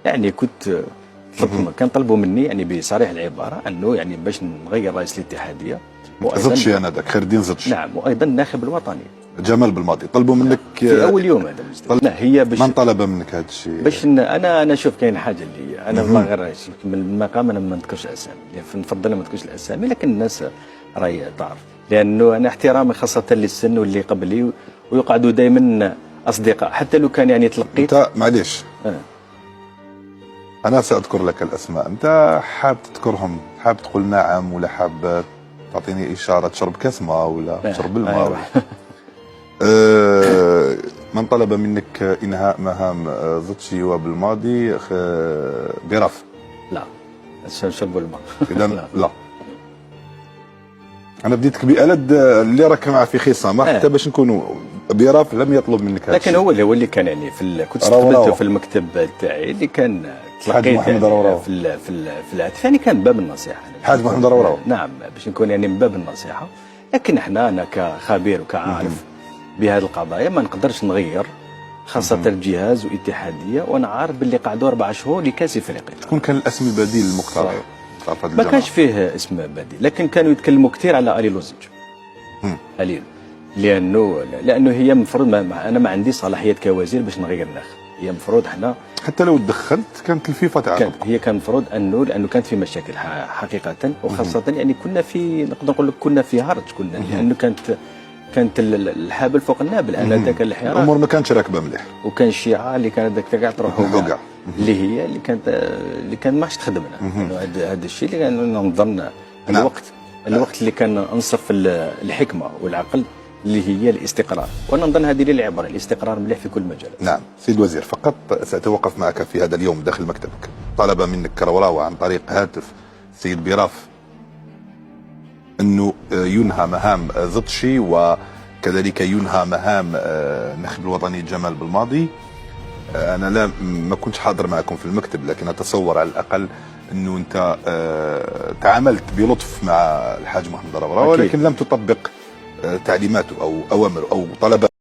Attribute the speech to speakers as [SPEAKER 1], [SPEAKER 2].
[SPEAKER 1] يعني كنت كان طلبوا مني يعني بصريح العباره انه يعني باش نغير رئيس الاتحاديه.
[SPEAKER 2] زدشي انا ذاك خير الدين زدشي.
[SPEAKER 1] نعم، وايضا الناخب الوطني
[SPEAKER 2] جمال بالماضي طلبوا منك
[SPEAKER 1] في اول يوم هذا هي باش
[SPEAKER 2] من طلب منك هذا الشيء؟
[SPEAKER 1] باش انا شوف كاين حاجه اللي انا والله غير من المقام انا ما نذكرش اسامي، نفضل ما نذكرش الاسامي، لكن الناس راهي تعرف، لانه انا احترامي خاصه للسن واللي قبلي ويقعدوا دائما اصدقاء حتى لو كان يعني تلقيت.
[SPEAKER 2] انت معليش انا ساذكر لك الاسماء، انت حاب تذكرهم، حاب تقول نعم ولا حاب تعطيني اشاره تشرب كاس ماء ولا تشرب الماء؟ من طلب منك انهاء مهام زدشي وبالماضي براف؟
[SPEAKER 1] لا، شرب الماء.
[SPEAKER 2] اذا لا. انا بديتك بألد اللي راك معه في خصامه حتى باش نكونوا براف لم يطلب منك هذا.
[SPEAKER 1] لكن هو اللي كان يعني كنت استقبلته في المكتب تاعي اللي كان تلقيت
[SPEAKER 2] محمد
[SPEAKER 1] يعني في الهاتف، يعني كان من باب النصيحه.
[SPEAKER 2] حاج محمد روراو.
[SPEAKER 1] نعم، باش نكون يعني من باب النصيحه، لكن انا كخبير وكعارف بهذه القضايا ما نقدرش نغير، خاصه الجهاز واتحاديه، وانا عارف باللي قعدوا 4 شهور لكاس افريقيا.
[SPEAKER 2] شكون كان الاسم البديل المقترح؟
[SPEAKER 1] ما كانش فيه اسم بديل، لكن كانوا يتكلموا كثير على الي لوزيج. الي لانه هي المفروض انا ما عندي صلاحيات كوزير باش نغير الناخب، هي المفروض احنا
[SPEAKER 2] حتى لو دخلت كانت الفيفا تعاقب.
[SPEAKER 1] هي كان المفروض لانه كانت في مشاكل حقيقه، وخاصه يعني كنا في نقدر نقول لك كنا في هرج، لانه كانت الحابل فوق النابل. انا ذاك الحوار
[SPEAKER 2] الامور ما كانتش راكبه مليح،
[SPEAKER 1] وكان الشيعه اللي كانت ذاك كاع تروح وقع اللي كانت ما عادش تخدمنا. هذا الشيء اللي كان نظن الوقت اللي كان انصف الحكمه والعقل اللي هي الاستقرار، وانا نظن هذه هي العبره، الاستقرار مليح في كل مجال.
[SPEAKER 2] نعم سيد الوزير، فقط سأتوقف معك في هذا اليوم داخل مكتبك. طلب منك كروراوة عن طريق هاتف السيد براف انه ينهى مهام زدشي وكذلك ينهى مهام الناخب الوطني جمال بالماضي. انا ما كنتش حاضر معكم في المكتب، لكن اتصور على الاقل انه انت تعاملت بلطف مع الحاج محمد روراوة، ولكن لم تطبق تعليماته او اوامره او طلباته.